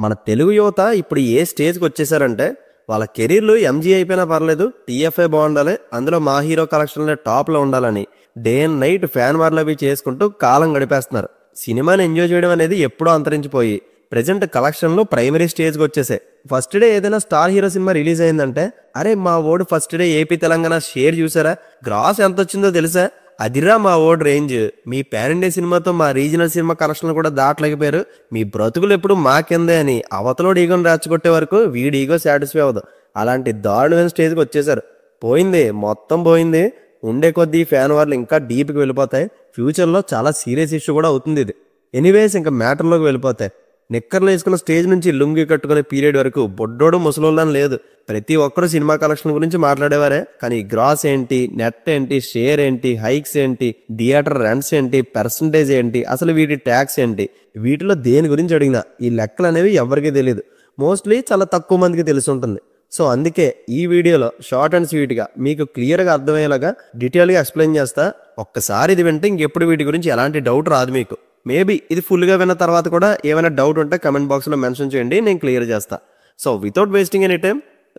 మన తెలుగు యువత ఇప్పుడు ఏ స్టేజ్కి వచ్చేసారంటే వాళ్ళ కెరీర్లు ఎంజీ అయిపోయినా పర్లేదు, టీఎఫ్ఐ బాగుండాలి, అందులో మా హీరో కలెక్షన్లే టాప్లో ఉండాలని డే అండ్ నైట్ ఫ్యాన్ వార్లు అవి చేసుకుంటూ కాలం గడిపేస్తున్నారు. సినిమాని ఎంజాయ్ చేయడం అనేది ఎప్పుడో అంతరించిపోయి ప్రజెంట్ కలెక్షన్లో ప్రైమరీ స్టేజ్కి వచ్చేసాయి. ఫస్ట్ డే ఏదైనా స్టార్ హీరో సినిమా రిలీజ్ అయిందంటే, అరే మా ఓడు first day AP Telangana share చూసారా, గ్రాస్ ఎంత వచ్చిందో తెలుసా, అదిరా మా ఓడ్ రేంజ్, మీ పాన్ ఇండియా సినిమాతో మా రీజనల్ సినిమా కలెక్షన్లు కూడా దాటలేకపోయారు, మీ బ్రతుకులు ఎప్పుడు మాకిందే అని అవతలోడు ఈగోని రాచుకొట్టే వరకు వీడి ఈగో సాటిస్ఫై అవ్వదు. అలాంటి దారుణమైన స్టేజ్కి వచ్చేసారు. పోయింది, మొత్తం పోయింది. ఉండే కొద్దీ ఫ్యాన్ వార్లు ఇంకా డీప్కి వెళ్ళిపోతాయి. ఫ్యూచర్లో చాలా సీరియస్ ఇష్యూ కూడా అవుతుంది ఇది. ఎనీవేస్, ఇంకా మ్యాటర్లోకి వెళ్ళిపోతాయి. నిక్కర్లు వేసుకున్న స్టేజ్ నుంచి లుంగి కట్టుకునే పీరియడ్ వరకు బొడ్డోడు ముసలోళ్ళని లేదు, ప్రతి ఒక్కరు సినిమా కలెక్షన్ గురించి మాట్లాడేవారే. కానీ గ్రాస్ ఏంటి, నెట్ ఏంటి, షేర్ ఏంటి, హైక్స్ ఏంటి, థియేటర్ రెంట్స్ ఏంటి, పర్సంటేజ్ ఏంటి, అసలు వీటి ట్యాక్స్ ఏంటి, వీటిలో దేని గురించి అడిగినా ఈ లెక్కలు అనేవి ఎవరికీ తెలియదు. మోస్ట్లీ చాలా తక్కువ మందికి తెలిసి ఉంటుంది. సో అందుకే ఈ వీడియోలో షార్ట్ అండ్ స్వీట్గా మీకు క్లియర్గా అర్థమయ్యేలాగా డీటెయిల్గా ఎక్స్ప్లెయిన్ చేస్తా. ఒక్కసారి ఇది వింటే ఇంకెప్పుడు వీటి గురించి ఎలాంటి డౌట్ రాదు మీకు. మేబీ ఇది ఫుల్గా విన్న తర్వాత కూడా ఏమైనా డౌట్ ఉంటే కమెంట్ బాక్స్లో మెన్షన్ చేయండి, నేను క్లియర్ చేస్తా. So without wasting any time,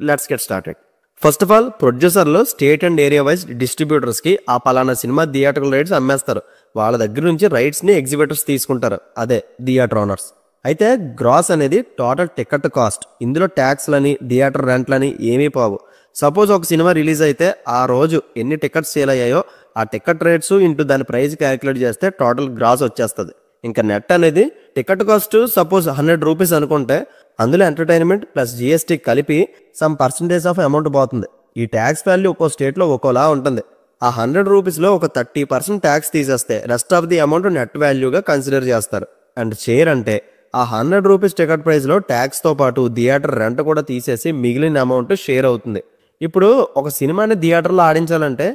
let's get started. First of all, ప్రొడ్యూసర్లు స్టేట్ అండ్ ఏరియా వైజ్ డిస్ట్రిబ్యూటర్స్కి ఆ పలానా సినిమా థియేటర్కల్ రైట్స్ అమ్మేస్తారు. వాళ్ళ దగ్గర నుంచి రైట్స్ని ఎగ్జిబిటర్స్ తీసుకుంటారు, అదే థియేటర్ ఓనర్స్. అయితే గ్రాస్ అనేది టోటల్ టికెట్ కాస్ట్. ఇందులో ట్యాక్స్లని, థియేటర్ రెంట్లని ఏమీ పోవు. సపోజ్ ఒక సినిమా రిలీజ్ అయితే ఆ రోజు ఎన్ని టికెట్స్ సేల్ అయ్యాయో ఆ టికెట్ రేట్స్ ఇంటూ దాని ప్రైస్ క్యాలిక్యులేట్ చేస్తే టోటల్ గ్రాస్ వచ్చేస్తుంది. ఇంకా నెట్ అనేది టికెట్ కాస్ట్ సపోజ్ 100 రూపీస్ అనుకుంటే అందులో ఎంటర్టైన్మెంట్ ప్లస్ జిఎస్టీ కలిపి సమ్ పర్సంటేజ్ ఆఫ్ అమౌంట్ పోతుంది. ఈ ట్యాక్స్ వాల్యూ ఒక్కో స్టేట్లో ఒక్కోలా ఉంటుంది. ఆ 100 రూపీస్లో ఒక 30% ట్యాక్స్ తీసేస్తే rest of the amount net వాల్యూగా కన్సిడర్ చేస్తారు. అండ్ షేర్ అంటే ఆ 100 రూపీస్ టికెట్ ప్రైస్లో ట్యాక్స్తో పాటు థియేటర్ రెంట్ కూడా తీసేసి మిగిలిన అమౌంట్ షేర్ అవుతుంది. ఇప్పుడు ఒక సినిమాని థియేటర్లో ఆడించాలంటే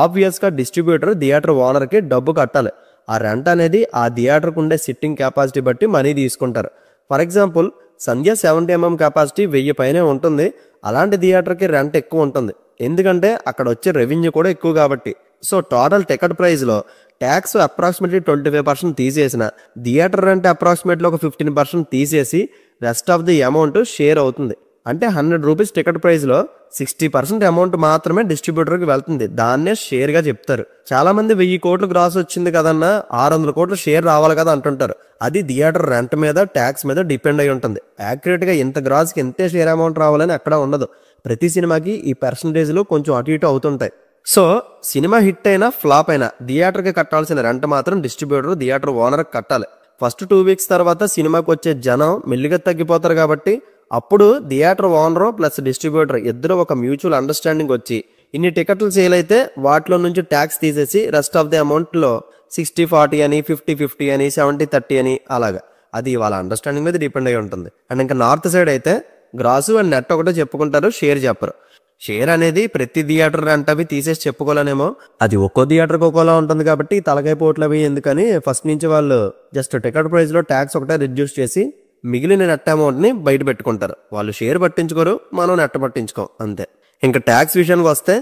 ఆబ్వియస్గా డిస్ట్రిబ్యూటర్ థియేటర్ ఓనర్కి డబ్బు కట్టాలి. ఆ రెంట్ అనేది ఆ థియేటర్కు ఉండే సిట్టింగ్ కెపాసిటీ బట్టి మనీ తీసుకుంటారు. For example, Sandhya 70mm capacity 1000 పైనే ఉంటుంది. అలాంటి థియేటర్కి రెంట్ ఎక్కువ ఉంటుంది, ఎందుకంటే అక్కడ వచ్చే రెవెన్యూ కూడా ఎక్కువ కాబట్టి. సో టోటల్ టికెట్ ప్రైస్లో ట్యాక్స్ అప్రాక్సిమేట్లీ 25% తీసేసిన, థియేటర్ రెంట్ అప్రాక్సిమేట్లీ ఒక 15% తీసేసి rest of the amount share అవుతుంది. అంటే 100 రూపీస్ టికెట్ ప్రైస్లో 60% అమౌంట్ మాత్రమే డిస్ట్రిబ్యూటర్కి వెళ్తుంది. దాన్నే షేర్గా చెప్తారు. చాలా మంది 1000 కోట్లు గ్రాస్ వచ్చింది కదన్నా, 600 కోట్లు షేర్ రావాలి కదా అంటుంటారు. అది థియేటర్ రెంట్ మీద, ట్యాక్స్ మీద డిపెండ్ అయి ఉంటుంది. యాక్యురేట్గా ఇంత గ్రాస్కి ఇంతే షేర్ అమౌంట్ రావాలని ఎక్కడ ఉండదు. ప్రతి సినిమాకి ఈ పర్సంటేజ్లు కొంచెం అటు ఇటు అవుతుంటాయి. సో సినిమా హిట్ అయినా ఫ్లాప్ అయినా థియేటర్కి కట్టాల్సిన రెంట్ మాత్రం డిస్ట్రిబ్యూటర్ థియేటర్ ఓనర్కి కట్టాలి. ఫస్ట్ 2 వీక్స్ తర్వాత సినిమాకి వచ్చే జనం మెల్లిగా తగ్గిపోతారు కాబట్టి అప్పుడు థియేటర్ ఓనర్ ప్లస్ డిస్ట్రిబ్యూటర్ ఇద్దరు ఒక మ్యూచువల్ అండర్స్టాండింగ్ వచ్చి ఇన్ని టికెట్లు సేల్ అయితే వాటిలో నుంచి ట్యాక్స్ తీసేసి రెస్ట్ ఆఫ్ ది అమౌంట్లో 60-40 అని, 50-50 అని, 70-30 అని, అలాగా అది వాళ్ళ అండర్స్టాండింగ్ మీద డిపెండ్ అయి ఉంటుంది. అండ్ ఇంకా నార్త్ సైడ్ అయితే గ్రాసు అండ్ నెట్ ఒకటే చెప్పుకుంటారు, షేర్ చెప్పరు. షేర్ అనేది ప్రతి థియేటర్ రెంట్ అవి తీసేసి చెప్పుకోలేనేమో, అది ఒక్కో థియేటర్కి ఒక్కోలా ఉంటుంది కాబట్టి తలకాయ పోట్లు అవి ఎందుకని ఫస్ట్ నుంచి వాళ్ళు జస్ట్ టికెట్ ప్రైస్లో ట్యాక్స్ ఒకటే రిడ్యూస్ చేసి మిగిలిన నెట్ అమౌంట్ని బయట పెట్టుకుంటారు. వాళ్ళు షేర్ పట్టించుకోరు, మనం నెట్ పట్టించుకోం, అంతే. ఇంకా ట్యాక్స్ విషయానికి వస్తే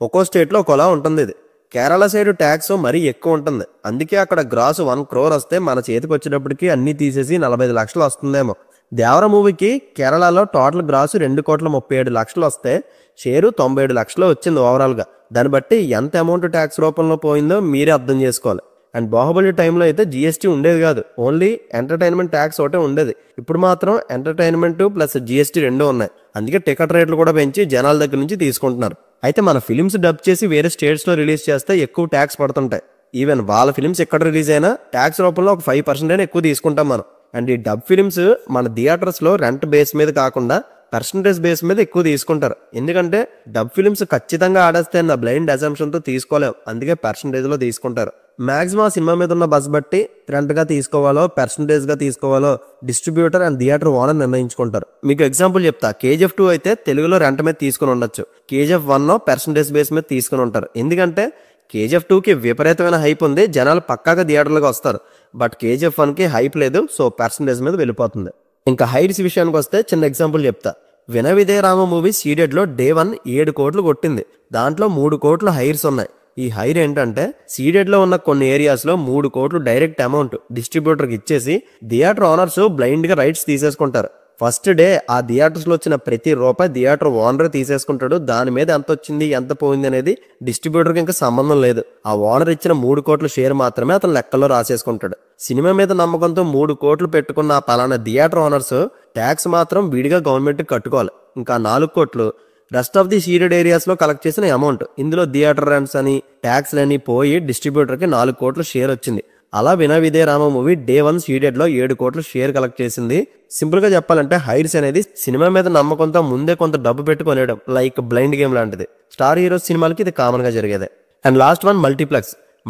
ఒక్కో స్టేట్లో ఒకలా ఉంటుంది. ఇది కేరళ సైడ్ ట్యాక్స్ మరీ ఎక్కువ ఉంటుంది. అందుకే అక్కడ గ్రాస్ 1 crore వస్తే మన చేతికి వచ్చేటప్పటికి అన్నీ తీసేసి 45 లక్షలు వస్తుందేమో. దేవర మూవీకి కేరళలో టోటల్ గ్రాసు 2,37,00,000 వస్తే షేరు 97 లక్షలు వచ్చింది ఓవరాల్గా. దాన్ని బట్టి ఎంత అమౌంట్ ట్యాక్స్ రూపంలో పోయిందో మీరే అర్థం చేసుకోవాలి. అండ్ బాహుబలి టైంలో అయితే జిఎస్టీ ఉండేది కాదు, ఓన్లీ ఎంటర్టైన్మెంట్ ట్యాక్స్ ఒకటే ఉండేది. ఇప్పుడు మాత్రం ఎంటర్టైన్మెంట్ ప్లస్ జిఎస్టీ రెండూ ఉన్నాయి. అందుకే టికెట్ రేట్లు కూడా పెంచి జనాల దగ్గర నుంచి తీసుకుంటున్నారు. అయితే మన ఫిలిమ్స్ డబ్ చేసి వేరే స్టేట్స్లో రిలీజ్ చేస్తే ఎక్కువ ట్యాక్స్ పడుతుంటాయి. ఈవెన్ వాళ్ళ ఫిలిమ్స్ ఎక్కడ రిలీజ్ అయినా ట్యాక్స్ రూపంలో ఒక 5% అయినా ఎక్కువ తీసుకుంటాం మనం. అండ్ ఈ డబ్ ఫిలిమ్స్ మన థియేటర్స్లో రెంట్ బేస్ మీద కాకుండా పర్సంటేజ్ బేస్ మీద ఎక్కువ తీసుకుంటారు. ఎందుకంటే డబ్ ఫిలిమ్స్ ఖచ్చితంగా ఆడేస్తే అన్న బ్లైండ్ అజంప్షన్తో తీసుకోలేం, అందుకే పర్సంటేజ్లో తీసుకుంటారు. మ్యాక్సిమం ఆ సినిమా మీద ఉన్న బస్ బట్టి రెంట్గా తీసుకోవాలో పర్సంటేజ్గా తీసుకోవాలో డిస్ట్రిబ్యూటర్ అండ్ థియేటర్ ఓనర్ నిర్ణయించుకుంటారు. మీకు ఎగ్జాంపుల్ చెప్తా, KGF 2 అయితే తెలుగులో రెంట్ మీద తీసుకుని ఉండొచ్చు, KGF 1 పర్సంటేజ్ బేస్ మీద తీసుకుని ఉంటారు. ఎందుకంటే KGF 2కి విపరీతమైన హైప్ ఉంది, జనాలు పక్కాగా థియేటర్లకు వస్తారు. బట్ KGF 1కి హైప్ లేదు, సో పర్సంటేజ్ మీద వెళ్ళిపోతుంది. ఇంకా హైట్స్ విషయానికి వస్తే చిన్న ఎగ్జాంపుల్ చెప్తా. వినయ విజయ రామ మూవీ సీడెడ్లో డే 1 7 కోట్లు కొట్టింది. దాంట్లో 3 కోట్ల హైర్స్ ఉన్నాయి. ఈ హైర్ ఏంటంటే సీడెడ్ లో ఉన్న కొన్ని ఏరియాస్ లో 3 కోట్లు డైరెక్ట్ అమౌంట్ డిస్ట్రిబ్యూటర్ కి ఇచ్చేసి థియేటర్ ఓనర్స్ బ్లైండ్ గా రైట్స్ తీసేసుకుంటారు. ఫస్ట్ డే ఆ థియేటర్స్ లో వచ్చిన ప్రతి రూపాయి థియేటర్ ఓనర్ తీసేసుకుంటాడు. దాని మీద ఎంత వచ్చింది ఎంత పోయింది అనేది డిస్ట్రిబ్యూటర్ కి ఇంకా సంబంధం లేదు. ఆ ఓనర్ ఇచ్చిన 3 కోట్ల షేర్ మాత్రమే అతను లెక్కల్లో రాసేసుకుంటాడు. సినిమా మీద నమ్మకంతో 3 కోట్లు పెట్టుకున్న ఆ పలానా థియేటర్ ఓనర్స్ ట్యాక్స్ మాత్రం విడిగా గవర్నమెంట్ కి కట్టుకోవాలి. ఇంకా 4 కోట్లు rest of the ceded areas లో కలెక్ట్ చేసిన అమౌంట్. ఇందులో థియేటర్ రెంట్స్ అని ట్యాక్స్లని పోయి డిస్ట్రిబ్యూటర్ కి 4 కోట్ల షేర్ వచ్చింది. అలా వినవిదే రామ మూవీ డే 1 సీడెడ్ లో 7 కోట్ల షేర్ కలెక్ట్ చేసింది. సింపుల్ గా చెప్పాలంటే హైర్స్ అనేది సినిమా మీద నమ్మకంతో ముందే కొంత డబ్బు పెట్టుకొనేయడం, లైక్ బ్లైండ్ గేమ్ లాంటిది. స్టార్ హీరోస్ సినిమాలకి ఇది కామన్ గా జరిగేదే. And last one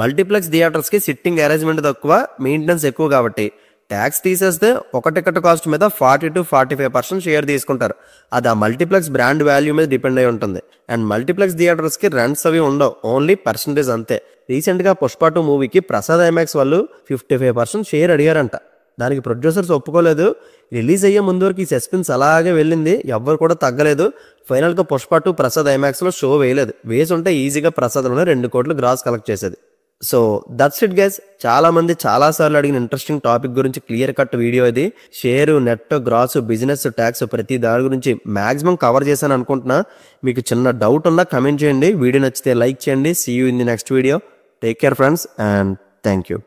multiplex theatres కి సిట్టింగ్ అరేంజ్మెంట్ తక్కువ, మెయింటెనెన్స్ ఎక్కువ కాబట్టి ట్యాక్స్ తీసేస్తే ఒక టికెట్ కాస్ట్ మీద 40 to 45% షేర్ తీసుకుంటారు. అది ఆ మల్టీప్లెక్స్ బ్రాండ్ వాల్యూ మీద డిపెండ్ అయి ఉంటుంది. అండ్ మల్టీప్లెక్స్ థియేటర్స్ కి రెంట్స్ అవి ఉండవు, ఓన్లీ పర్సంటేజ్ అంతే. రీసెంట్ గా పుష్ప 2 మూవీకి ప్రసాద్ ఐమాక్స్ వాళ్ళు 55% షేర్ అడిగారంట. దానికి ప్రొడ్యూసర్స్ ఒప్పుకోలేదు. రిలీజ్ అయ్యే ముందు వరకు ఈ సస్పెన్స్ అలాగే వెళ్ళింది, ఎవ్వరు కూడా తగ్గలేదు. ఫైనల్ గా పుష్ప 2 ప్రసాద్ ఐమాక్స్ లో షో వేయలేదు. వేసి ఉంటే ఈజీగా ప్రసాద్లోనే 2 కోట్లు గ్రాస్ కలెక్ట్ చేసేది. So that's it guys. చాలా మంది చాలా సార్లు అడిగిన ఇంట్రెస్టింగ్ టాపిక్ గురించి క్లియర్ కట్ వీడియో ఇది. Share, net, gross, business, tax ప్రతి దాని గురించి మాక్సిమం కవర్ చేశాను అనుకుంటున్నా. మీకు చిన్న డౌట్ ఉన్నా కమెంట్ చేయండి. వీడియో నచ్చితే లైక్ చేయండి. See you in the next video. Take care friends and thank you.